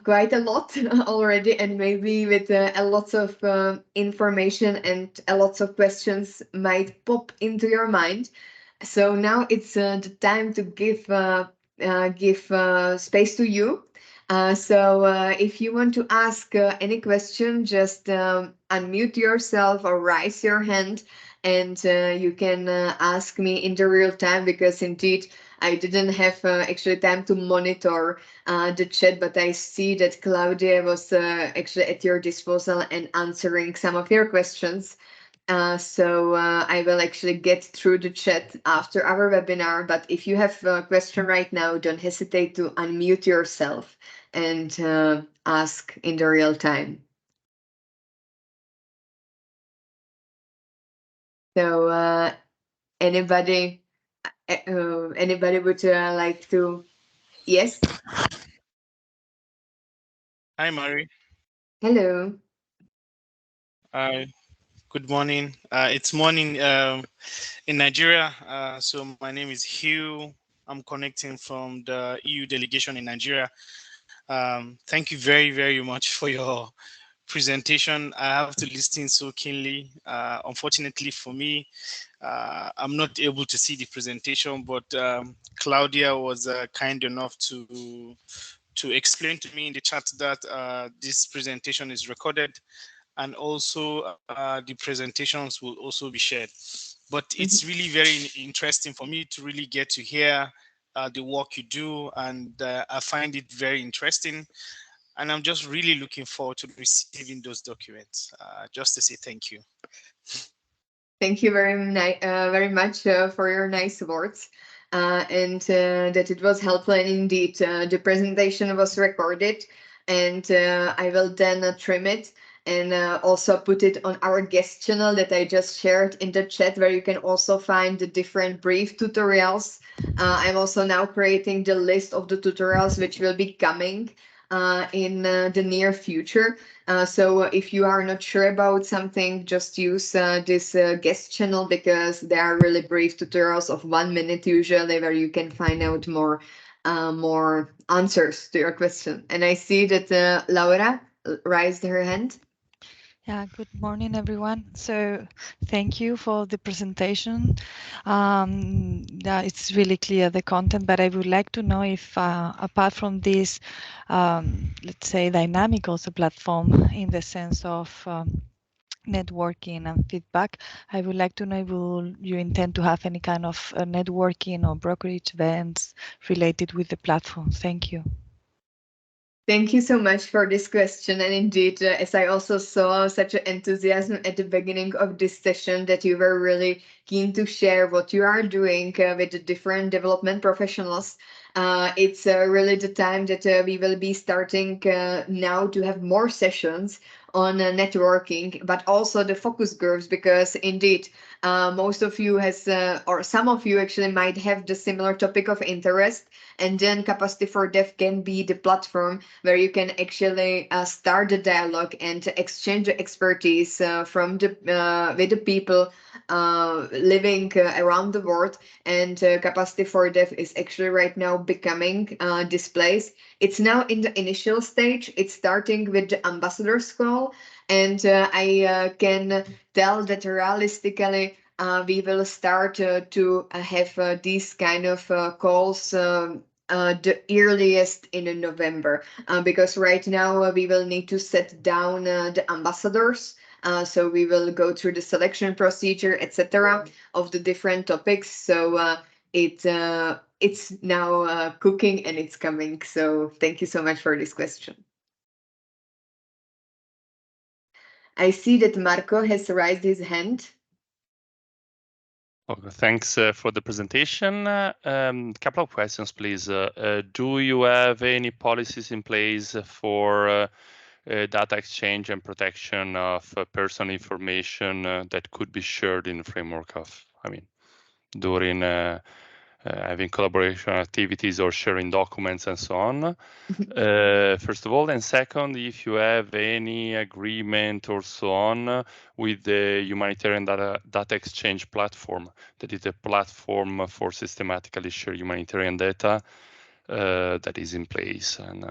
quite a lot already, and maybe with a lot of information and a lot of questions might pop into your mind. So now it's the time to give space to you. So if you want to ask any question, just unmute yourself or raise your hand, and you can ask me in the real time, because indeed I didn't have actually time to monitor the chat, but I see that Claudia was actually at your disposal and answering some of your questions. So I will actually get through the chat after our webinar, but if you have a question right now, don't hesitate to unmute yourself and ask in the real time. So anybody would like to? Yes. Hi, Mari. Hello. Good morning. It's morning in Nigeria. So my name is Hugh. I'm connecting from the EU delegation in Nigeria. Thank you very, very much for your presentation. I have to listen so keenly. Unfortunately for me, I'm not able to see the presentation, but Claudia was kind enough to explain to me in the chat that this presentation is recorded, and also the presentations will also be shared. But it's really very interesting for me to really get to hear the work you do, and I find it very interesting. And I'm just really looking forward to receiving those documents. Just to say thank you. Thank you very much for your nice words, and that it was helpful. And indeed, the presentation was recorded, and I will then trim it and also put it on our guest channel that I just shared in the chat, where you can also find the different brief tutorials. I'm also now creating the list of the tutorials which will be coming in the near future. So if you are not sure about something, just use this guest channel, because there are really brief tutorials of 1 minute usually, where you can find out more answers to your question. And I see that Laura raised her hand. Yeah, good morning, everyone. So thank you for the presentation. Yeah, it's really clear, the content, but I would like to know if, apart from this, let's say, dynamic also platform in the sense of networking and feedback, I would like to know, will you intend to have any kind of networking or brokerage events related with the platform? Thank you. Thank you so much for this question. And indeed, as I also saw such an enthusiasm at the beginning of this session, that you were really keen to share what you are doing with the different development professionals. It's really the time that we will be starting now to have more sessions on networking, but also the focus groups, because indeed, most of you or some of you actually might have the similar topic of interest. And then Capacity4dev can be the platform where you can actually start the dialogue and exchange the expertise with the people living around the world. And Capacity4dev is actually right now becoming this place. It's now in the initial stage. It's starting with the ambassadors call, and I can tell that realistically we will start to have these kind of calls the earliest in November, because right now we will need to set down the ambassadors. So we will go through the selection procedure, etc., of the different topics. So it's now cooking and it's coming. So thank you so much for this question. I see that Marco has raised his hand. Okay, thanks for the presentation. Couple of questions, please. Do you have any policies in place for data exchange and protection of personal information that could be shared in the framework of, during having collaboration activities or sharing documents and so on? First of all, and second, if you have any agreement or so on with the humanitarian data exchange platform, that is a platform for systematically share humanitarian data that is in place, and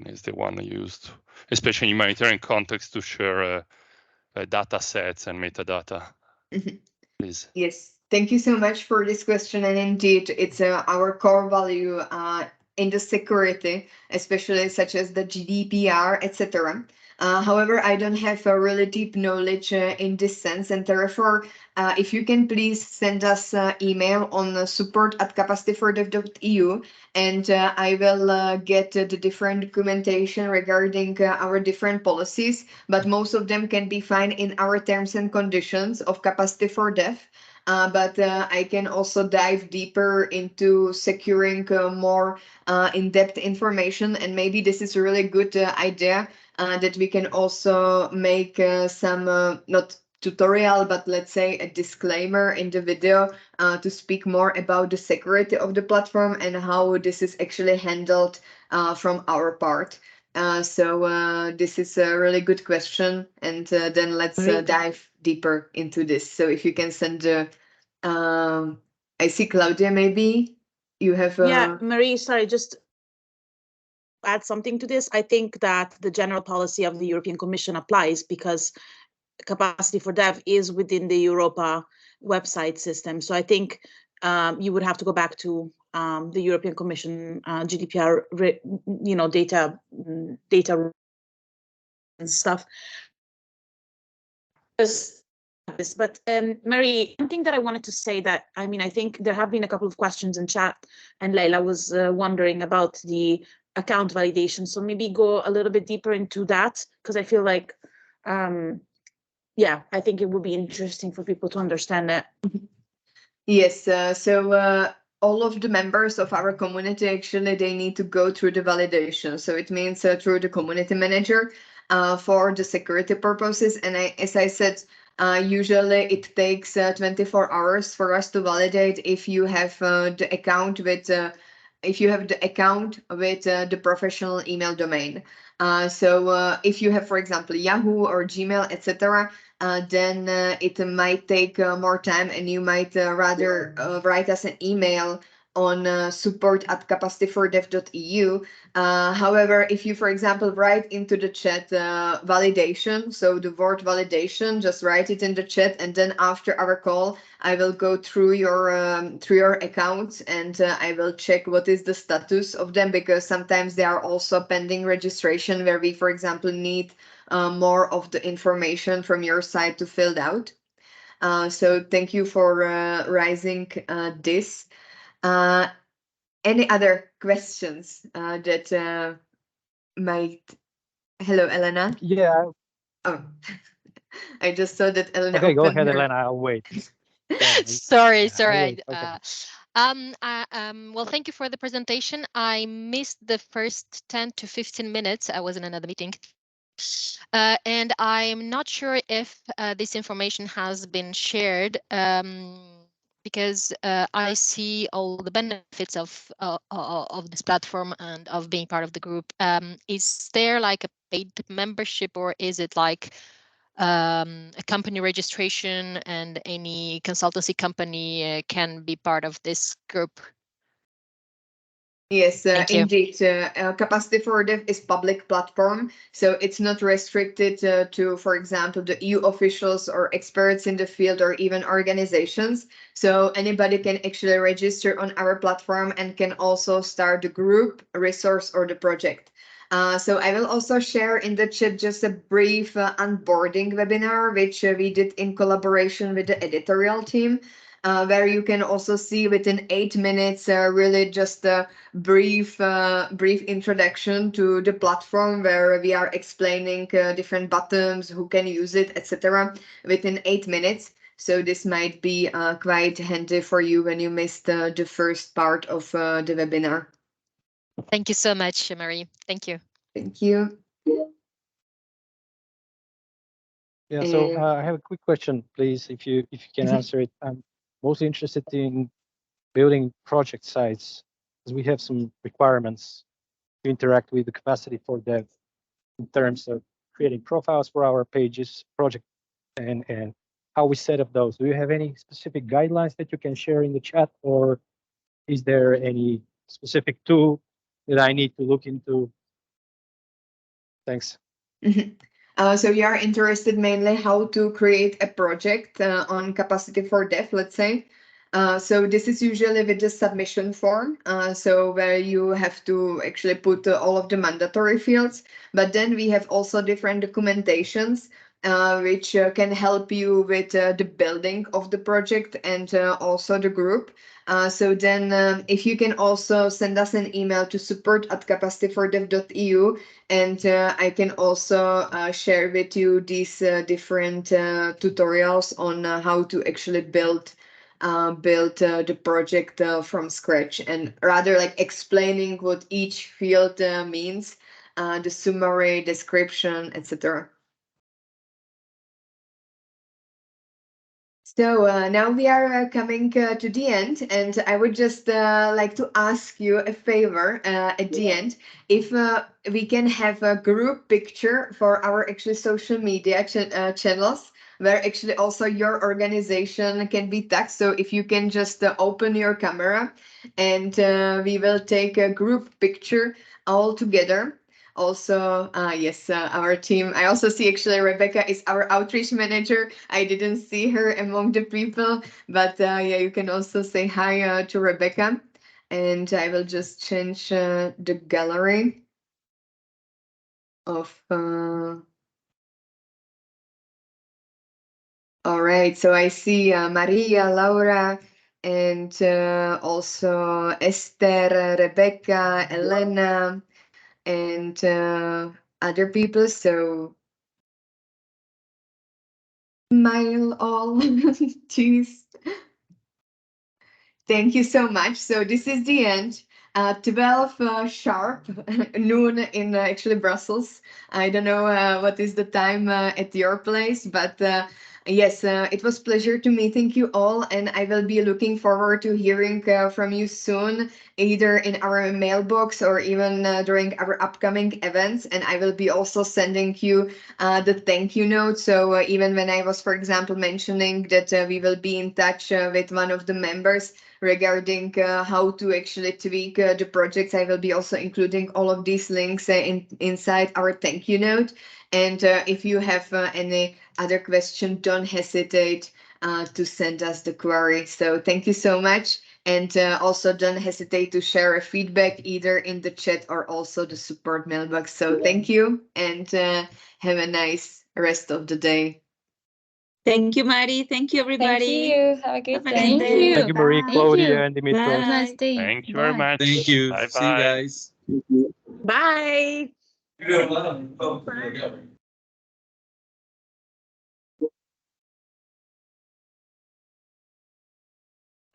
is the one used, especially in humanitarian context, to share data sets and metadata. Please. Yes, thank you so much for this question. And indeed, it's our core value in the security, especially such as the GDPR, etc. However, I don't have a really deep knowledge in this sense, and therefore, if you can please send us email on support@capacity4dev.eu, and I will get the different documentation regarding our different policies, but most of them can be found in our terms and conditions of Capacity4dev. But I can also dive deeper into securing more in-depth information, and maybe this is a really good idea that we can also make some not tutorial, but let's say a disclaimer in the video to speak more about the security of the platform and how this is actually handled from our part. So this is a really good question, and then let's dive deeper into this. So if you can send I see Claudia, maybe you have Yeah, Marie, sorry, just add something to this. I think that the general policy of the European Commission applies because Capacity4dev is within the Europa website system. So I think you would have to go back to the European Commission GDPR, data and stuff. But Mary, one thing that I wanted to say that, I mean, I think there have been a couple of questions in chat, and Leila was wondering about the account validation. So maybe go a little bit deeper into that, because I feel like, yeah, I think it would be interesting for people to understand that. Yes, all of the members of our community, actually, they need to go through the validation. So it means through the community manager for the security purposes. And as I said, usually it takes 24 hours for us to validate if you have the account with the professional email domain. So if you have, for example, Yahoo or Gmail, etc., then it might take more time, and you might rather write us an email on support@capacity4dev.eu. However, if you, for example, write into the chat validation, so the word validation, just write it in the chat, and then after our call, I will go through your accounts, and I will check what is the status of them, because sometimes they are also pending registration, where we, for example, need more of the information from your side to fill out. So thank you for raising this. Any other questions that might... Hello, Elena? Yeah. Oh, I just saw that Elena Okay, go opened ahead, her... Elena. I'll wait. Sorry. Wait. Okay. Well, thank you for the presentation. I missed the first 10 to 15 minutes. I was in another meeting. And I'm not sure if this information has been shared, because I see all the benefits of this platform and of being part of the group. Is there like a paid membership, or is it like a company registration and any consultancy company can be part of this group? Yes, indeed. Capacity4dev is public platform, so it's not restricted to, for example, the EU officials or experts in the field or even organizations. So anybody can actually register on our platform and can also start the group, resource, or the project. So I will also share in the chat just a brief onboarding webinar, which we did in collaboration with the editorial team. Where you can also see within 8 minutes, really just a brief introduction to the platform, where we are explaining different buttons, who can use it, etc. within 8 minutes. So this might be quite handy for you when you missed the first part of the webinar. Thank you so much, Marie. Thank you. Thank you. Yeah, so I have a quick question, please, if you can answer it. I'm mostly interested in building project sites, because we have some requirements to interact with the Capacity4dev in terms of creating profiles for our pages, project, and how we set up those. Do you have any specific guidelines that you can share in the chat, or is there any specific tool that I need to look into? Thanks. So you are interested mainly how to create a project on Capacity4dev, let's say. So this is usually with the submission form, so where you have to actually put all of the mandatory fields, but then we have also different documentations which can help you with the building of the project and also the group. So then if you can also send us an email to support@capacity4dev.eu, and I can also share with you these different tutorials on how to actually build the project from scratch, and rather like explaining what each field means, the summary, description, etc. So now we are coming to the end, and I would just like to ask you a favor at the end, if we can have a group picture for our actually social media channels, where actually also your organization can be tagged. So if you can just open your camera, and we will take a group picture all together. Also, yes, our team. I also see actually Rebecca is our outreach manager. I didn't see her among the people, but yeah, you can also say hi to Rebecca. And I will just change the gallery of. All right, so I see Maria, Laura, and also Esther, Rebecca, Elena, and other people. So smile all. Cheese. Thank you so much. So this is the end. 12 sharp, noon in actually Brussels. I don't know what is the time at your place, but yes, it was pleasure to meeting you all, and I will be looking forward to hearing from you soon, either in our mailbox or even during our upcoming events. And I will be also sending you the thank you note. So even when I was, for example, mentioning that we will be in touch with one of the members regarding how to actually tweak the projects, I will be also including all of these links inside our thank you note. And if you have any other question, don't hesitate to send us the query. So thank you so much. And also don't hesitate to share a feedback either in the chat or also the support mailbox. So thank you, and have a nice rest of the day. Thank you, Mari. Thank you, everybody. Thank you. Have a good Have a day. nice day. Thank you, Marie, Bye. Claudia, and Dimitros. Have a nice Bye. day. Thank you very Bye. much. Thank you. Bye See you bye. guys. Bye.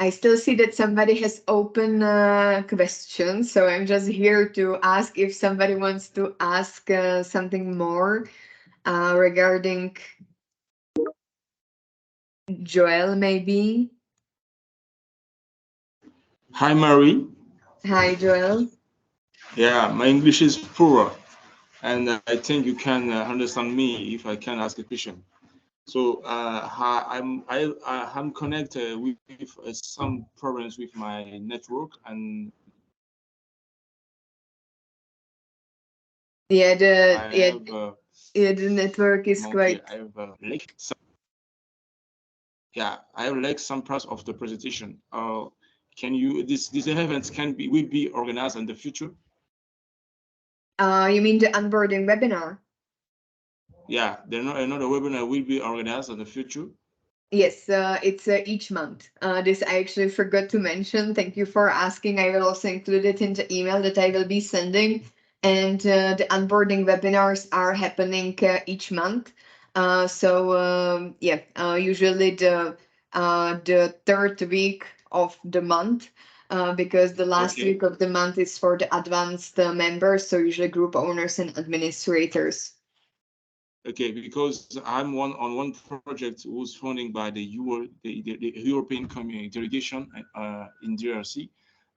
I still see that somebody has open questions, so I'm just here to ask if somebody wants to ask something more regarding Joel, maybe. Hi, Marie. Hi, Joel. Yeah, my English is poor, and I think you can understand me if I can ask a question. So I'm connected with some problems with my network, and Yeah, I have the network is okay, quite. I have like some, yeah, I have like some parts of the presentation. Can you these events will be organized in the future? You mean the onboarding webinar? Yeah, another webinar will be organized in the future. Yes, it's each month. This I actually forgot to mention. Thank you for asking. I will also include it in the email that I will be sending. And the onboarding webinars are happening each month. Yeah, usually the third week of the month, because the last Okay. week of the month is for the advanced members, so usually group owners and administrators. Okay, because I'm on one project who's funding by the European Community Delegation in DRC,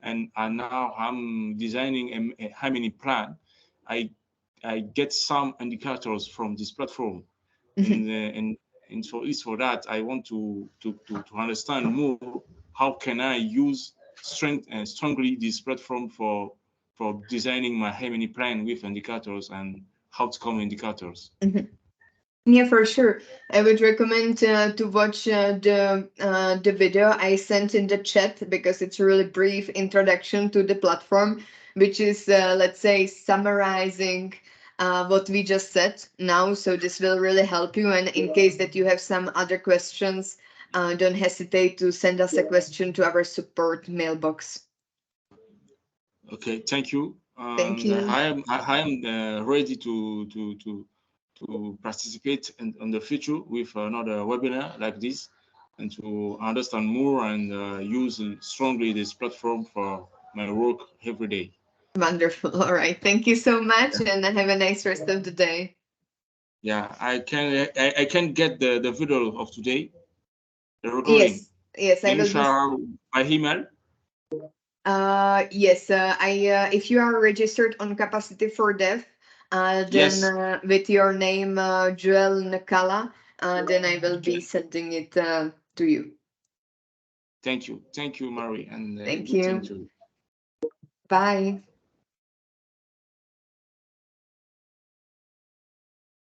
and now I'm designing a how-many plan. I get some indicators from this platform, and so it's for that I want to understand more. How can I use strongly this platform for designing my how-many plan with indicators and outcome indicators? Yeah, for sure. I would recommend to watch the video I sent in the chat, because it's a really brief introduction to the platform, which is let's say summarizing what we just said now. So this will really help you. And in case that you have some other questions, don't hesitate to send us a question to our support mailbox. Okay, thank you. Thank you. I am ready to participate in the future with another webinar like this, and to understand more and use strongly this platform for my work every day. Wonderful. All right. Thank you so much, and have a nice rest of the day. Yeah, I can get the video of today, the recording. Yes, I will share by email. Yes, if you are registered on Capacity4dev, then Yes. With your name Joel Nakala, then I will be sending it to you. Thank you, Marie, and Thank good you. thing to you. Bye.